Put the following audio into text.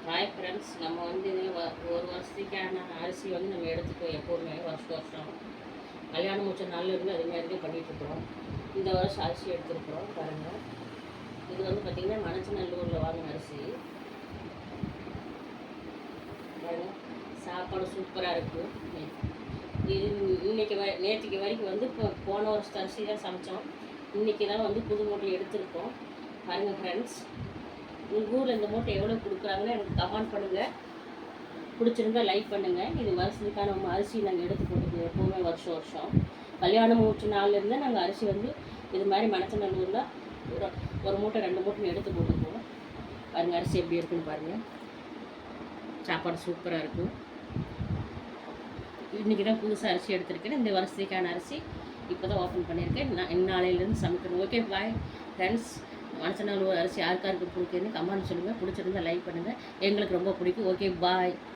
Hi friends, நம்ம வந்து ஒரு வருஷத்துக்கான அரிசி வந்து நம்ம எடுத்துக்குவோம் எப்போதுமே வருஷம் கல்யாணம் முடிச்ச நாளில் இருந்து அது மாதிரி தான் பண்ணிகிட்ருக்குறோம். இந்த வருஷம் அரிசி எடுத்துருக்குறோம் பாருங்கள். இது வந்து பார்த்திங்கன்னா மணச்சநல்லூரில் வாங்கின அரிசி பாருங்கள். சாப்பாடு சூப்பராக இருக்கும். இது இன்றைக்கி நேற்றுக்கு வரைக்கும் வந்து இப்போ போன வருஷத்து அரிசி தான் சமைச்சோம். இன்றைக்கி தான் வந்து புது மூட்டை எடுத்துருக்கோம் பாருங்கள் ஃப்ரெண்ட்ஸ். உங்கள் ஊரில் இந்த மூட்டை எவ்வளோ கொடுக்குறாங்கன்னு எனக்கு கமெண்ட் பண்ணுங்கள். பிடிச்சிருந்தா லைக் பண்ணுங்கள். இது வருஷத்துக்கான நம்ம அரிசி நாங்கள் எடுத்து போட்டுக்குவோம் எப்போவுமே வருஷம் கல்யாணம் முடிச்ச நாள்லேருந்து நாங்கள் அரிசி வந்து இது மாதிரி மணச்சநல்லூரில் ஒரு மூட்டை 2 மூட்டை எடுத்து போட்டுக்குவோம். பாருங்கள் அரிசி எப்படி இருக்குன்னு பாருங்கள். சாப்பாடு சூப்பராக இருக்கும். இன்றைக்கி தான் புதுசாக அரிசி எடுத்துருக்கேன். இந்த வருஷத்துக்கான அரிசி இப்போ தான் ஓப்பன் பண்ணியிருக்கேன். நான் நாளையிலேருந்து சமைக்கணும். Okay bye friends. மணச்சநல்லூர் அரிசி யாருக்காருக்கு பிடிக்குன்னு கமெண்ட் சொல்லுங்கள். பிடிச்சிருந்தா லைக் பண்ணுங்கள். எங்களுக்கு ரொம்ப பிடிக்கும். Okay bye.